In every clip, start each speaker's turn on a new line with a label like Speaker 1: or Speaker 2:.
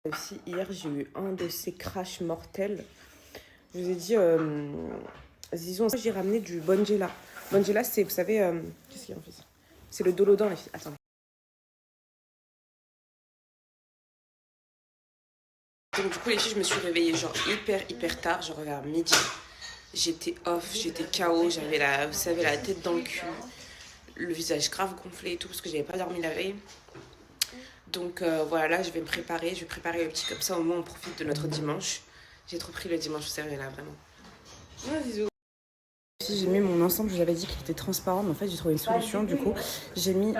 Speaker 1: Aussi, hier, j'ai eu un de ces crashs mortels. Je vous ai dit, Zizou, j'ai ramené du Bonjela. Bonjela, c'est, vous savez, qu'est-ce qu'il y a en fait? C'est le Dolodin, les filles. Attendez. Donc, du coup, les filles, je me suis réveillée genre hyper tard, genre vers midi. J'étais off, j'étais KO, j'avais la, vous savez, la tête dans le cul, le visage grave gonflé et tout, parce que j'avais pas dormi la veille. Donc voilà, là, je vais préparer le petit comme ça, au moins on profite de notre dimanche. J'ai trop pris le dimanche, vous savez, là, vraiment. Ouais, Zizou. J'ai mis mon ensemble, je vous avais dit qu'il était transparent, mais en fait j'ai trouvé une solution, du coup j'ai mis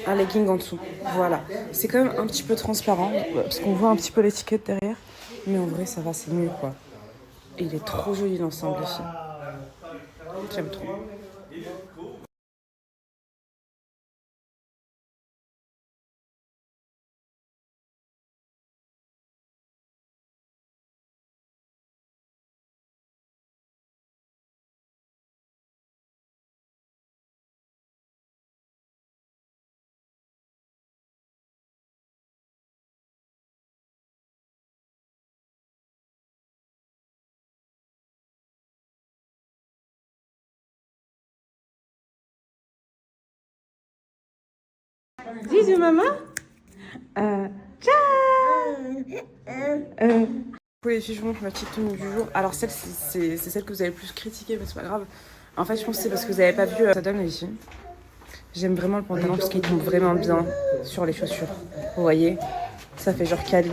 Speaker 1: un legging en dessous. Voilà, c'est quand même un petit peu transparent, parce qu'on voit un petit peu l'étiquette derrière, mais en vrai ça va, c'est mieux quoi. Et il est trop joli l'ensemble, les filles. J'aime trop. Zizou, maman. Ciao. Oui, les filles, je vous montre ma petite tenue du jour. Alors celle, c'est celle que vous avez le plus critiquée, mais c'est pas grave. En fait, je pense que c'est parce que vous n'avez pas vu ça donne, les filles. J'aime vraiment le pantalon parce qu'il tombe vraiment bien sur les chaussures. Vous voyez, ça fait genre Cali.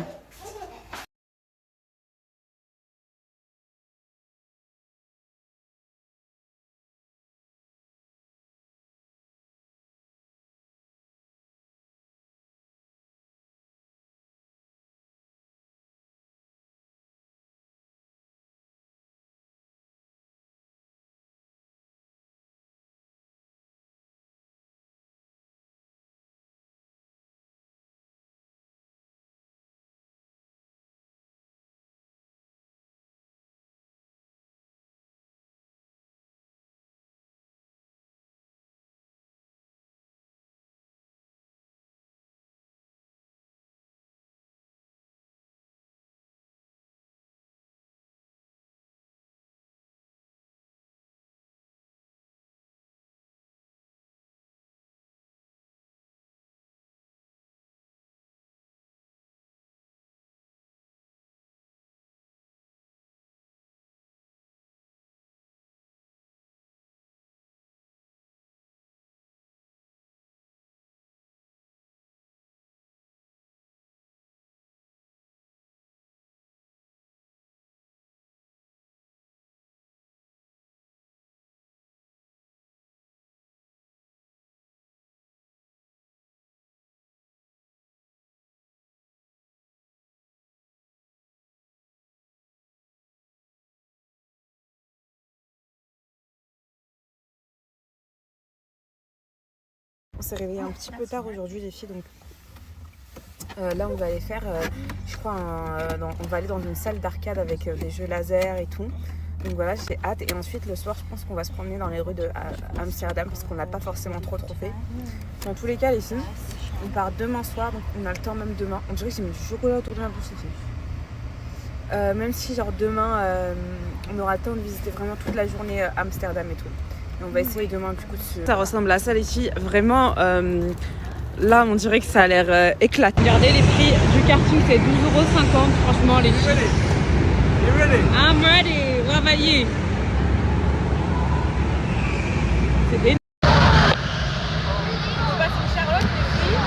Speaker 1: On s'est réveillé un petit peu tard aujourd'hui, les filles, donc là on va aller faire, je crois, on va aller dans une salle d'arcade avec des jeux laser et tout. Donc voilà, j'ai hâte. Et ensuite le soir, je pense qu'on va se promener dans les rues de Amsterdam parce qu'on n'a pas forcément trop fait. Dans tous les cas, les filles, on part demain soir, donc on a le temps même demain. On dirait que j'ai mis du chocolat autour de ma bouche, les filles. Même si genre demain, on aura le temps de visiter vraiment toute la journée Amsterdam et tout. Et on va essayer demain du coup de se... Ça ressemble à ça, les filles. Vraiment, là, on dirait que ça a l'air éclaté. Regardez les prix du karting, c'est 12,50 €. Franchement, les filles. I'm ready. What about you? C'est énorme. On passe une Charlotte, les filles.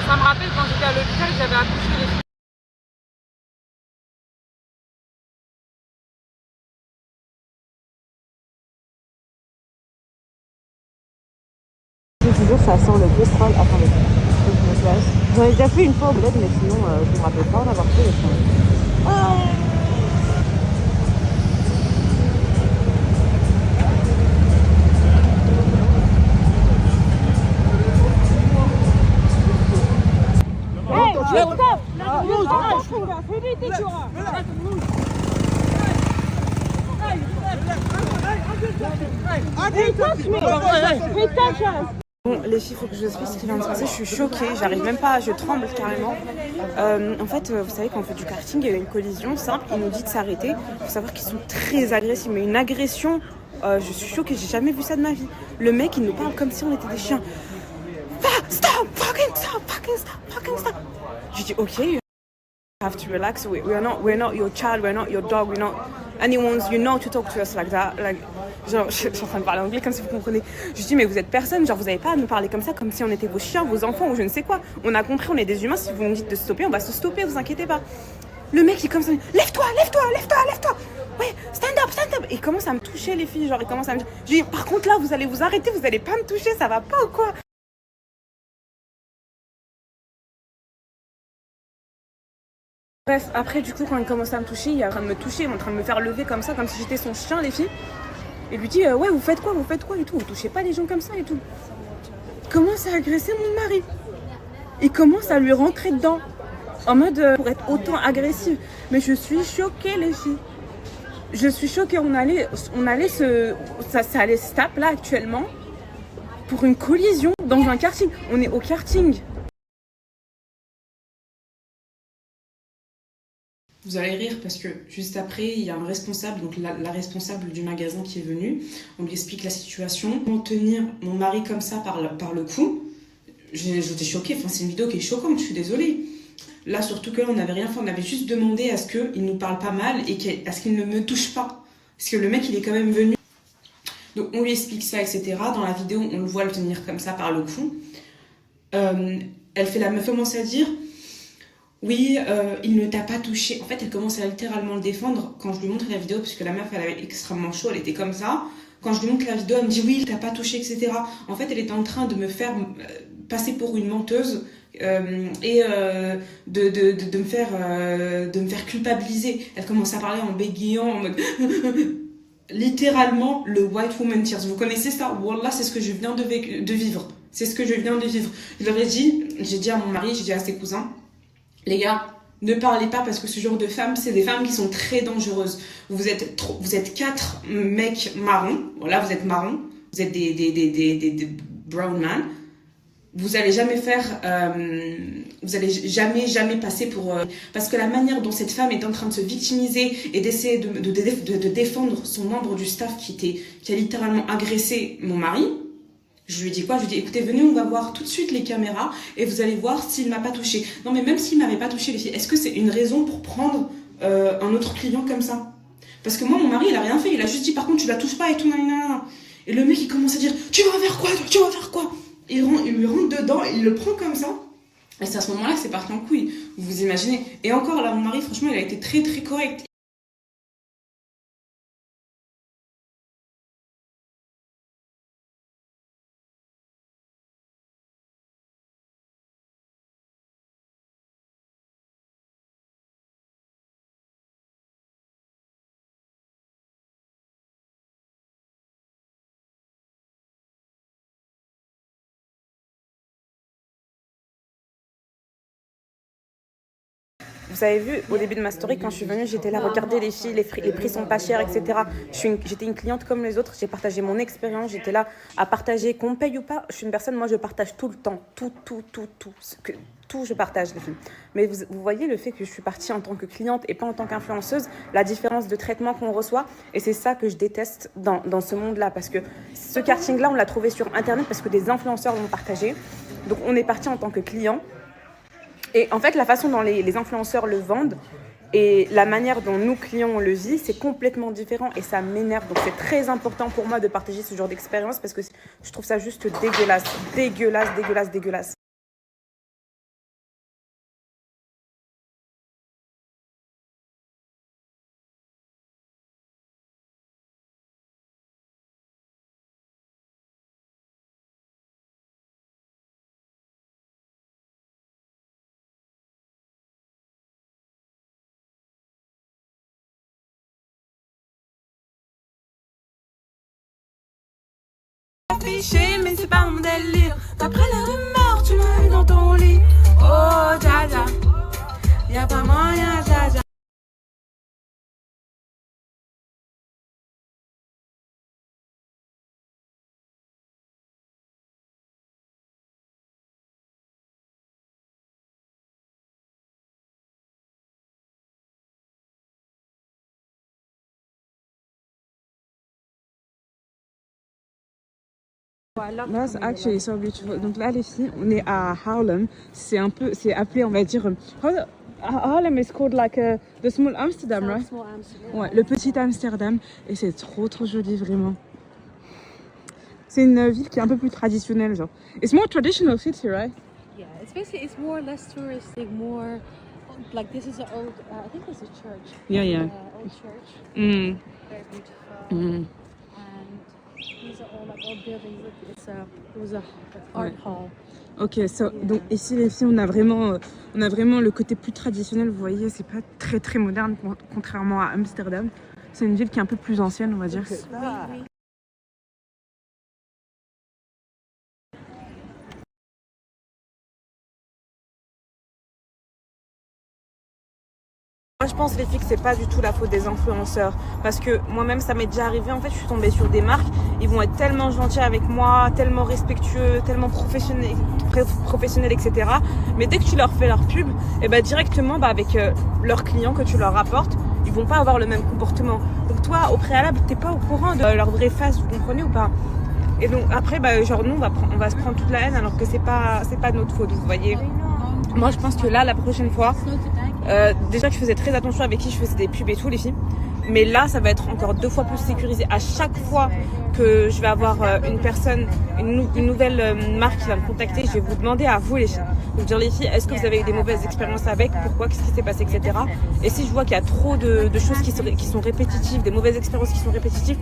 Speaker 1: Ça me rappelle quand j'étais à l'hôpital, j'avais accouché les filles. Toujours ça sent le pétrole. Attendez, faut que je me place. J'en ai déjà fait une fois au bled, mais sinon je me rappelle pas en avoir fait les choses. Bon, les filles, il faut que je vous explique ce qui vient de se passer. Je suis choquée, j'arrive même pas, je tremble carrément. En fait, vous savez, quand on fait du karting, il y a eu une collision simple, il nous dit de s'arrêter. Il faut savoir qu'ils sont très agressifs, mais une agression, je suis choquée, j'ai jamais vu ça de ma vie. Le mec, il nous parle comme si on était des chiens. Stop, fucking stop, fucking stop, fucking stop. Je dis, ok, you have to relax. We're not your child, we're not your dog, we're not anyone's, to talk to us like that. Like, genre, je suis en train de parler anglais comme si vous comprenez. Je dis, mais vous êtes personne, genre, vous n'avez pas à nous parler comme ça, comme si on était vos chiens, vos enfants ou je ne sais quoi. On a compris, on est des humains, si vous nous dites de stopper, on va se stopper, vous inquiétez pas. Le mec, il est comme ça, lève-toi. Ouais, stand up. Et il commence à me toucher, les filles, genre, il commence à me dire, je dis, par contre, là, vous allez vous arrêter, vous allez pas me toucher, ça va pas ou quoi? Bref, après, du coup, quand il commence à me toucher, il est en train de me toucher, il est en train de me faire lever comme ça, comme si j'étais son chien, les filles. Et lui dit, ouais, vous faites quoi et tout, vous touchez pas les gens comme ça et tout. Il commence à agresser mon mari. Il commence à lui rentrer dedans, en mode pour être autant agressive. Mais je suis choquée, les filles. Je suis choquée, ça allait se taper là actuellement pour une collision dans un karting. On est au karting. Vous allez rire parce que juste après, il y a un responsable, donc la responsable du magasin qui est venue. On lui explique la situation. Comment tenir mon mari comme ça par le cou. J'étais choquée, enfin, c'est une vidéo qui est choquante, je suis désolée. Là, surtout que là, on n'avait rien fait, on avait juste demandé à ce qu'il nous parle pas mal et à ce qu'il ne me touche pas. Parce que le mec, il est quand même venu. Donc on lui explique ça, etc. Dans la vidéo, on le voit le tenir comme ça par le cou. Elle me fait commencer à dire... Oui, il ne t'a pas touché. En fait, elle commence à littéralement le défendre quand je lui montre la vidéo, parce que la meuf, elle avait extrêmement chaud, elle était comme ça. Quand je lui montre la vidéo, elle me dit oui, il t'a pas touché, etc. En fait, elle était en train de me faire passer pour une menteuse et de me faire culpabiliser. Elle commence à parler en bégayant, en mode littéralement le white woman tears. Vous connaissez ça? Wallah, c'est ce que je viens de vivre. C'est ce que je viens de vivre. Je leur ai dit, j'ai dit à mon mari, j'ai dit à ses cousins. Les gars, ne parlez pas parce que ce genre de femmes, c'est des femmes qui sont très dangereuses. Vous êtes 4 mecs marrons. Voilà, vous êtes marrons. Vous êtes des brown man. Vous allez jamais jamais passer pour... Parce que la manière dont cette femme est en train de se victimiser et d'essayer de défendre son membre du staff qui a littéralement agressé mon mari... Je lui dis quoi? Je lui dis, écoutez, venez, on va voir tout de suite les caméras et vous allez voir s'il m'a pas touché. Non, mais même s'il m'avait pas touché, les filles, est-ce que c'est une raison pour prendre un autre client comme ça? Parce que moi, mon mari, il a rien fait. Il a juste dit, par contre, tu la touches pas et tout, nanana. Et le mec, il commence à dire, tu vas faire quoi? Tu vas faire quoi? Il lui rentre dedans, il le prend comme ça. Et c'est à ce moment-là que c'est parti en couille. Vous imaginez? Et encore, là, mon mari, franchement, il a été très, très correct. Vous avez vu, au début de ma story, quand je suis venue, j'étais là, regardez les filles, les prix sont pas chers, etc. J'étais une cliente comme les autres, j'ai partagé mon expérience, j'étais là à partager, qu'on me paye ou pas. Je suis une personne, moi je partage tout le temps, tout, je partage les filles. Mais vous voyez le fait que je suis partie en tant que cliente et pas en tant qu'influenceuse, la différence de traitement qu'on reçoit, et c'est ça que je déteste dans ce monde-là, parce que ce karting-là, on l'a trouvé sur Internet parce que des influenceurs l'ont partagé. Donc on est parti en tant que client. Et en fait, la façon dont les influenceurs le vendent et la manière dont nous, clients, on le vit, c'est complètement différent et ça m'énerve. Donc, c'est très important pour moi de partager ce genre d'expérience parce que je trouve ça juste dégueulasse. Dégueulasse. Mais c'est pas mon délire. D'après les rumeurs, tu m'as eu dans ton lit. Oh, dja dja.
Speaker 2: That's actually so beautiful. Donc là, les filles, on est à Haarlem. C'est appelé, on va dire, Haarlem is called like the small Amsterdam, right?
Speaker 3: Small Amsterdam.
Speaker 2: Ouais, le petit Amsterdam. Et c'est trop joli, vraiment. C'est une ville qui est un peu plus traditionnelle, genre. It's more traditional city, right?
Speaker 3: Yeah, it's more less touristic, more like this is an old. I think it's a church.
Speaker 2: Yeah.
Speaker 3: Old church.
Speaker 2: Mm.
Speaker 3: Very beautiful.
Speaker 2: Mm.
Speaker 3: And these are all like old buildings. It was a art hall.
Speaker 2: Ok, donc ici les filles, on a vraiment le côté plus traditionnel. Vous voyez, c'est pas très moderne contrairement à Amsterdam. C'est une ville qui est un peu plus ancienne, on va dire.
Speaker 3: Oui.
Speaker 1: Moi je pense les filles que c'est pas du tout la faute des influenceurs parce que moi-même ça m'est déjà arrivé, en fait je suis tombée sur des marques, ils vont être tellement gentils avec moi, tellement respectueux, tellement professionnels etc. Mais dès que tu leur fais leur pub, et ben directement avec leurs clients que tu leur rapportes, ils vont pas avoir le même comportement. Donc toi au préalable t'es pas au courant de leur vraie face, vous comprenez ou pas? Et donc après genre nous on va se prendre toute la haine alors que c'est pas de notre faute, vous voyez. Moi je pense que là la prochaine fois déjà que je faisais très attention avec qui je faisais des pubs et tout les filles, mais là ça va être encore 2 fois plus sécurisé. À chaque fois que je vais avoir une personne, une nouvelle marque qui va me contacter, je vais vous demander à vous les filles, donc dire les filles, est-ce que vous avez eu des mauvaises expériences avec, pourquoi, qu'est-ce qui s'est passé, etc. Et si je vois qu'il y a trop de choses qui sont répétitives, des mauvaises expériences qui sont répétitives,